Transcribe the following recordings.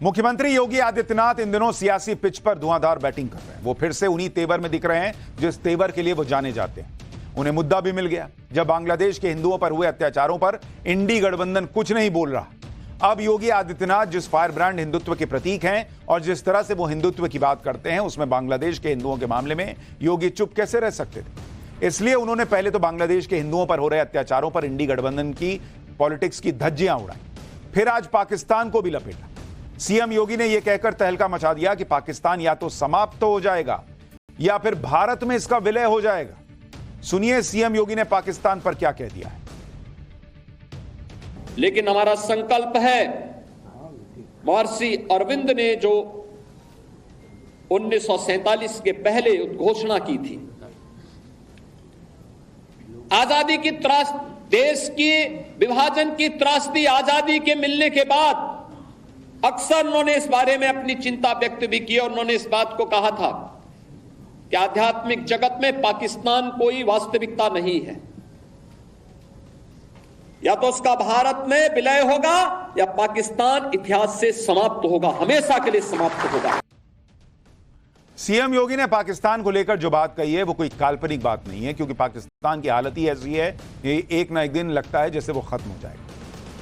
मुख्यमंत्री योगी आदित्यनाथ इन दिनों सियासी पिच पर धुआंधार बैटिंग कर रहे हैं। वो फिर से उन्हीं तेवर में दिख रहे हैं जिस तेवर के लिए वो जाने जाते हैं। उन्हें मुद्दा भी मिल गया। जब बांग्लादेश के हिंदुओं पर हुए अत्याचारों पर इंडी गठबंधन कुछ नहीं बोल रहा। अब योगी आदित्यनाथ जिस फायर ब्रांड हिंदुत्व के प्रतीक हैं और जिस तरह से वो हिंदुत्व की बात करते हैं, उसमें बांग्लादेश के हिंदुओं के मामले में योगी चुप कैसे रह सकते थे। इसलिए उन्होंने पहले तो बांग्लादेश के हिंदुओं पर हो रहे अत्याचारों पर इंडी गठबंधन की पॉलिटिक्स की धज्जियां उड़ाई, फिर आज पाकिस्तान को भी लपेटा। सीएम योगी ने यह कहकर तहलका मचा दिया कि पाकिस्तान या तो समाप्त हो जाएगा या फिर भारत में इसका विलय हो जाएगा। सुनिए सीएम योगी ने पाकिस्तान पर क्या कह दिया है। लेकिन हमारा संकल्प है, महर्षि अरविंद ने जो 1947 के पहले घोषणा की थी, आजादी की त्रासदी, देश की विभाजन की त्रासदी आजादी के मिलने के बाद अक्सर उन्होंने इस बारे में अपनी चिंता व्यक्त भी की और उन्होंने इस बात को कहा था कि आध्यात्मिक जगत में पाकिस्तान कोई वास्तविकता नहीं है, या तो उसका भारत में विलय होगा या पाकिस्तान इतिहास से समाप्त होगा, हमेशा के लिए समाप्त होगा। सीएम योगी ने पाकिस्तान को लेकर जो बात कही है वो कोई काल्पनिक बात नहीं है, क्योंकि पाकिस्तान की हालत ही ऐसी है, एक ना एक दिन लगता है जैसे वो खत्म हो जाएगा।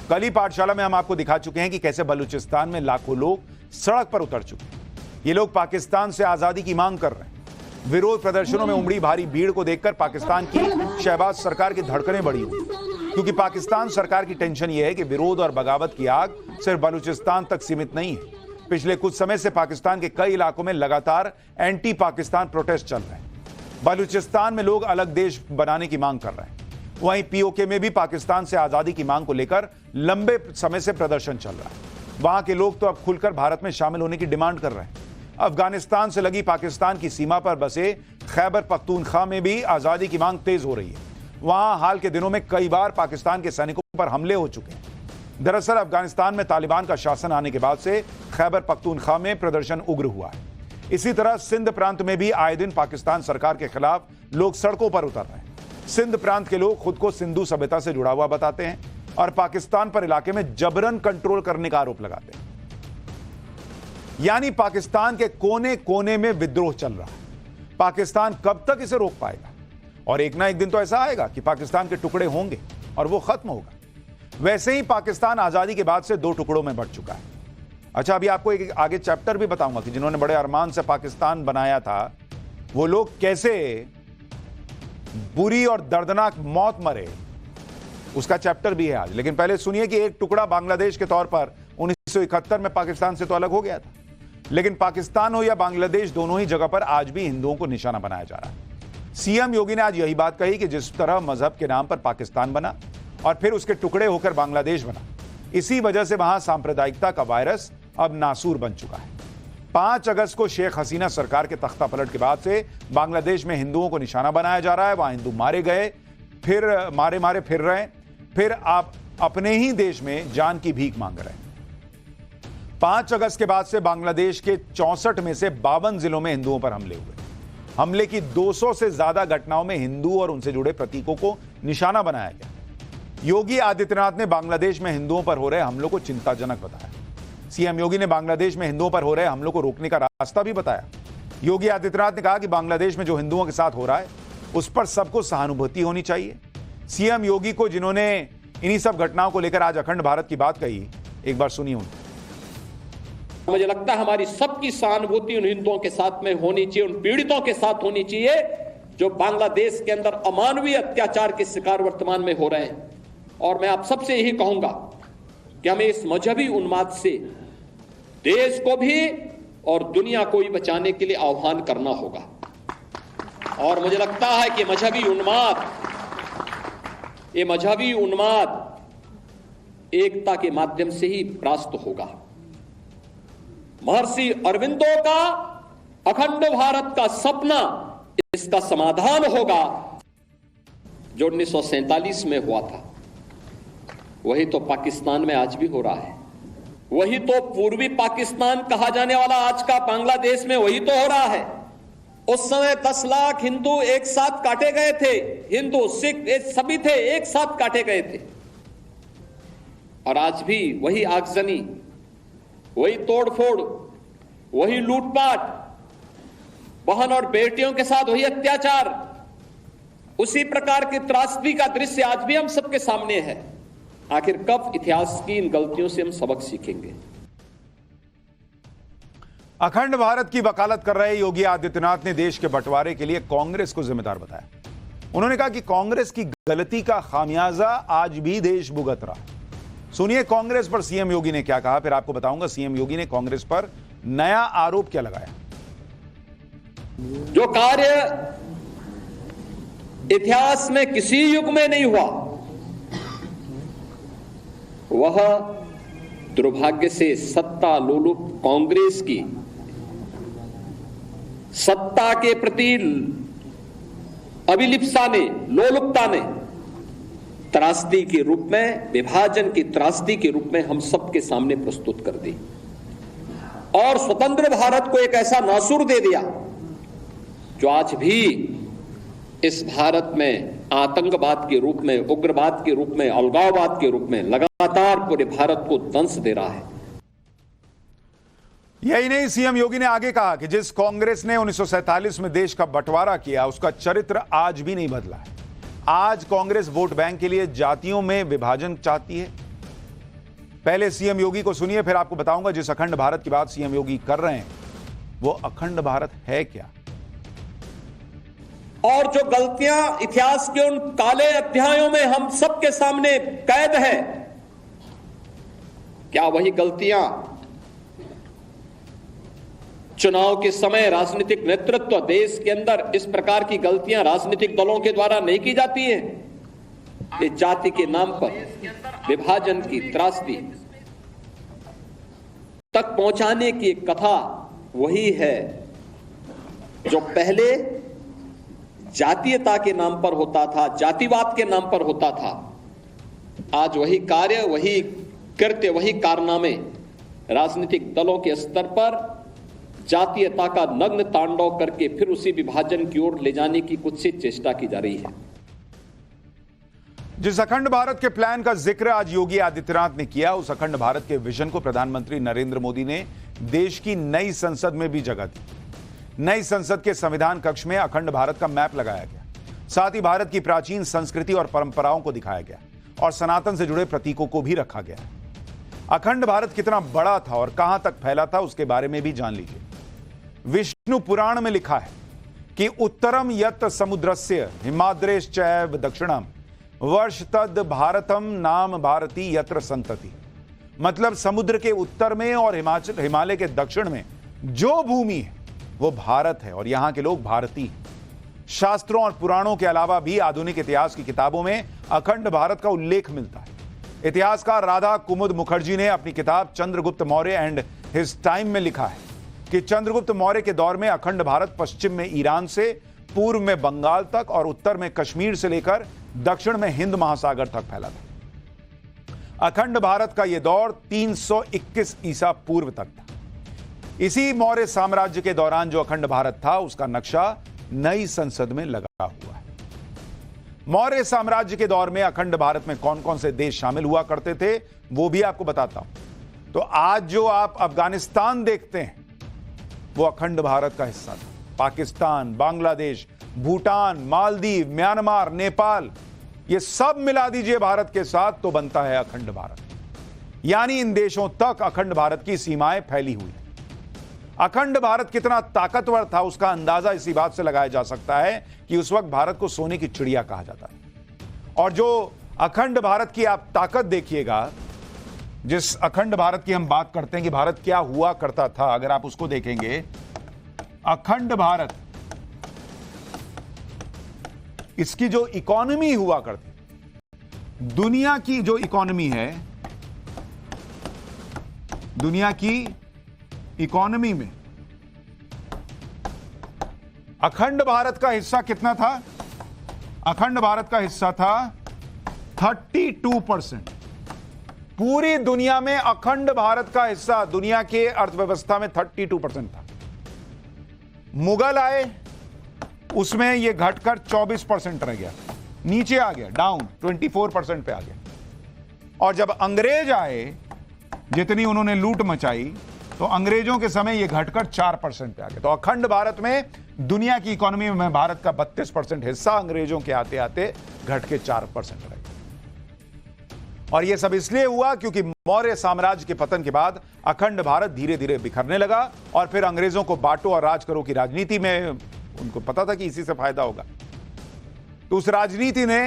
कल ही पाठशाला में हम आपको दिखा चुके हैं कि कैसे बलूचिस्तान में लाखों लोग सड़क पर उतर चुके हैं। ये लोग पाकिस्तान से आजादी की मांग कर रहे हैं। विरोध प्रदर्शनों में उमड़ी भारी भीड़ को देखकर पाकिस्तान की शहबाज सरकार की धड़कनें बढ़ी हुई, क्योंकि पाकिस्तान सरकार की टेंशन यह है कि विरोध और बगावत की आग सिर्फ बलूचिस्तान तक सीमित नहीं है। पिछले कुछ समय से पाकिस्तान के कई इलाकों में लगातार एंटी पाकिस्तान प्रोटेस्ट चल रहे हैं। बलूचिस्तान में लोग अलग देश बनाने की मांग कर रहे हैं। वहीं पीओके में भी पाकिस्तान से आजादी की मांग को लेकर लंबे समय से प्रदर्शन चल रहा है। वहां के लोग तो अब खुलकर भारत में शामिल होने की डिमांड कर रहे हैं। अफगानिस्तान से लगी पाकिस्तान की सीमा पर बसे खैबर पख्तूनख्वा में भी आजादी की मांग तेज हो रही है। वहां हाल के दिनों में कई बार पाकिस्तान के सैनिकों पर हमले हो चुके हैं। दरअसल अफगानिस्तान में तालिबान का शासन आने के बाद से खैबर पख्तूनख्वा में प्रदर्शन उग्र हुआ है। इसी तरह सिंध प्रांत में भी आए दिन पाकिस्तान सरकार के खिलाफ लोग सड़कों पर उतर रहे हैं। सिंध प्रांत के लोग खुद को सिंधु सभ्यता से जुड़ा हुआ बताते हैं और पाकिस्तान पर इलाके में जबरन कंट्रोल करने का आरोप लगाते हैं। यानी पाकिस्तान के कोने कोने में विद्रोह चल रहा है। पाकिस्तान कब तक इसे रोक पाएगा? और एक ना एक दिन तो ऐसा आएगा कि पाकिस्तान के टुकड़े होंगे और वो खत्म होगा। वैसे ही पाकिस्तान आजादी के बाद से 2 टुकड़ों में बंट चुका है। अच्छा, अभी आपको एक आगे चैप्टर भी बताऊंगा कि जिन्होंने बड़े अरमान से पाकिस्तान बनाया था, वो लोग कैसे बुरी और दर्दनाक मौत मरे, उसका चैप्टर भी है आज। लेकिन पहले सुनिए कि एक टुकड़ा बांग्लादेश के तौर पर 1971 में पाकिस्तान से तो अलग हो गया था, लेकिन पाकिस्तान हो या बांग्लादेश, दोनों ही जगह पर आज भी हिंदुओं को निशाना बनाया जा रहा है। सीएम योगी ने आज यही बात कही कि जिस तरह मजहब के नाम पर पाकिस्तान बना और फिर उसके टुकड़े होकर बांग्लादेश बना, इसी वजह से वहां सांप्रदायिकता का वायरस अब नासूर बन चुका है। 5 अगस्त को शेख हसीना सरकार के तख्ता पलट के बाद से बांग्लादेश में हिंदुओं को निशाना बनाया जा रहा है। वहां हिंदू मारे गए, फिर मारे फिर रहे, फिर आप अपने ही देश में जान की भीख मांग रहे हैं। 5 अगस्त के बाद से बांग्लादेश के 64 में से 52 जिलों में हिंदुओं पर हमले हुए। हमले की 200 से ज्यादा घटनाओं में हिंदू और उनसे जुड़े प्रतीकों को निशाना बनाया गया। योगी आदित्यनाथ ने बांग्लादेश में हिंदुओं पर हो रहे हमलों को चिंताजनक बताया। सीएम योगी ने बांग्लादेश में हिंदुओं पर हो रहे हमलों को रोकने का रास्ता भी बताया। योगी आदित्यनाथ ने कहा कि बांग्लादेश में जो हिंदुओं के साथ हो रहा है उस पर सबको सहानुभूति होनी चाहिए। सीएम योगी को जिन्होंने इन्हीं सब घटनाओं को लेकर आज अखंड भारत की बात कही, एक बार सुनिए उनकी। मुझे लगता है हमारी सबकी सहानुभूति उन हिंदुओं के साथ में होनी चाहिए, उन पीड़ितों के साथ होनी चाहिए जो बांग्लादेश के अंदर अमानवीय अत्याचार के शिकार वर्तमान में हो रहे हैं। और मैं आप सबसे यही कहूंगा कि हमें इस मजहबी उन्माद से देश को भी और दुनिया को भी बचाने के लिए आह्वान करना होगा। और मुझे लगता है कि ये मजहबी उन्माद एकता के माध्यम से ही परास्त होगा। महर्षि अरविंदो का अखंड भारत का सपना, इसका समाधान होगा। जो 1947 में हुआ था वही तो पाकिस्तान में आज भी हो रहा है। वही तो पूर्वी पाकिस्तान कहा जाने वाला आज का बांग्लादेश में वही तो हो रहा है। उस समय 10 लाख हिंदू एक साथ काटे गए थे, हिंदू सिख सभी थे, एक साथ काटे गए थे। और आज भी वही आगजनी वही तोड़फोड़, वही लूटपाट, बहन और बेटियों के साथ वही अत्याचार, उसी प्रकार की त्रासदी का दृश्य आज भी हम सबके सामने है। आखिर कब इतिहास की इन गलतियों से हम सबक सीखेंगे? अखंड भारत की वकालत कर रहे योगी आदित्यनाथ ने देश के बंटवारे के लिए कांग्रेस को जिम्मेदार बताया। उन्होंने कहा कि कांग्रेस की गलती का खामियाजा आज भी देश भुगत रहा। सुनिए कांग्रेस पर सीएम योगी ने क्या कहा, फिर आपको बताऊंगा सीएम योगी ने कांग्रेस पर नया आरोप क्या लगाया। जो कार्य इतिहास में किसी युग में नहीं हुआ, वह दुर्भाग्य से सत्ता लोलुप कांग्रेस की सत्ता के प्रति अभिलिप्सा ने, लोलुपता ने त्रासदी के रूप में, विभाजन की त्रासदी के रूप में हम सबके सामने प्रस्तुत कर दी और स्वतंत्र भारत को एक ऐसा नासूर दे दिया जो आज भी इस भारत में आतंकवाद के रूप में, उग्रवाद के रूप में, अलगाववाद के रूप में लगातार पूरे भारत को दंश दे रहा है। यही नहीं, सीएम योगी ने आगे कहा कि जिस कांग्रेस ने 1947 में देश का बंटवारा किया, उसका चरित्र आज भी नहीं बदला है। आज कांग्रेस वोट बैंक के लिए जातियों में विभाजन चाहती है। पहले सीएम योगी को सुनिए, फिर आपको बताऊंगा जिस अखंड भारत की बात सीएम योगी कर रहे हैं वो अखंड भारत है क्या। और जो गलतियां इतिहास के उन काले अध्यायों में हम सबके सामने कैद है, क्या वही गलतियां चुनाव के समय राजनीतिक नेतृत्व, देश के अंदर इस प्रकार की गलतियां राजनीतिक दलों के द्वारा नहीं की जाती है? ये जाति के नाम पर विभाजन की त्रासदी तक पहुंचाने की एक कथा वही है जो पहले जातीयता के नाम पर होता था, जातिवाद के नाम पर होता था। आज वही कार्य, वही कृत्य, वही कारनामे राजनीतिक दलों के स्तर पर जातीयता का नग्न तांडव करके फिर उसी विभाजन की ओर ले जाने की कुत्सित चेष्टा की जा रही है। जिस अखंड भारत के प्लान का जिक्र आज योगी आदित्यनाथ ने किया, उस अखंड भारत के विजन को प्रधानमंत्री नरेंद्र मोदी ने देश की नई संसद में भी जगह दी। नई संसद के संविधान कक्ष में अखंड भारत का मैप लगाया गया, साथ ही भारत की प्राचीन संस्कृति और परंपराओं को दिखाया गया और सनातन से जुड़े प्रतीकों को भी रखा गया। अखंड भारत कितना बड़ा था और कहां तक फैला था उसके बारे में भी जान लीजिए। विष्णु पुराण में लिखा है कि उत्तरम यत् समुद्रस्य हिमाद्रेश चैव दक्षिणम वर्ष तद भारतम नाम भारती यत्र संतति। मतलब समुद्र के उत्तर में और हिमालय के दक्षिण में जो भूमि है वो भारत है और यहां के लोग भारतीय। शास्त्रों और पुराणों के अलावा भी आधुनिक इतिहास की किताबों में अखंड भारत का उल्लेख मिलता है। इतिहासकार राधा कुमुद मुखर्जी ने अपनी किताब Chandragupta Maurya and his time में लिखा है कि चंद्रगुप्त मौर्य के दौर में अखंड भारत पश्चिम में ईरान से, पूर्व में बंगाल तक और उत्तर में कश्मीर से लेकर दक्षिण में हिंद महासागर तक फैला था। अखंड भारत का यह दौर 321 ईसा पूर्व तक था। इसी मौर्य साम्राज्य के दौरान जो अखंड भारत था उसका नक्शा नई संसद में लगा हुआ है। मौर्य साम्राज्य के दौर में अखंड भारत में कौन कौन से देश शामिल हुआ करते थे वो भी आपको बताता हूं। तो आज जो आप अफगानिस्तान देखते हैं वो अखंड भारत का हिस्सा था। पाकिस्तान, बांग्लादेश, भूटान, मालदीव, म्यांमार, नेपाल, ये सब मिला दीजिए भारत के साथ तो बनता है अखंड भारत। यानी इन देशों तक अखंड भारत की सीमाएं फैली हुई है। अखंड भारत कितना ताकतवर था उसका अंदाजा इसी बात से लगाया जा सकता है कि उस वक्त भारत को सोने की चिड़िया कहा जाता है। और जो अखंड भारत की आप ताकत देखिएगा, जिस अखंड भारत की हम बात करते हैं कि भारत क्या हुआ करता था, अगर आप उसको देखेंगे, अखंड भारत इसकी जो इकोनॉमी हुआ करती, दुनिया की जो इकोनॉमी है, दुनिया की इकोनॉमी में अखंड भारत का हिस्सा कितना था? अखंड भारत का हिस्सा था 32%। पूरी दुनिया में अखंड भारत का हिस्सा दुनिया के अर्थव्यवस्था में 32% था। मुगल आए, उसमें यह घटकर 24% रह गया, नीचे आ गया, डाउन 24% पे आ गया। और जब अंग्रेज आए जितनी उन्होंने लूट मचाई, तो अंग्रेजों के समय ये घटकर 4% पे आ गया। तो अखंड भारत में दुनिया की इकोनॉमी में भारत का 32% हिस्सा अंग्रेजों के आते आते घट के 4% रह गया। और यह सब इसलिए हुआ क्योंकि मौर्य साम्राज्य के पतन के बाद अखंड भारत धीरे धीरे बिखरने लगा और फिर अंग्रेजों को बांटो और राज करो की राजनीति में उनको पता था कि इसी से फायदा होगा, तो उस राजनीति ने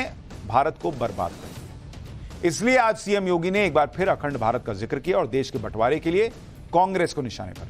भारत को बर्बाद कर दिया। इसलिए आज सीएम योगी ने एक बार फिर अखंड भारत का जिक्र किया और देश के बंटवारे के लिए कांग्रेस को निशाने पर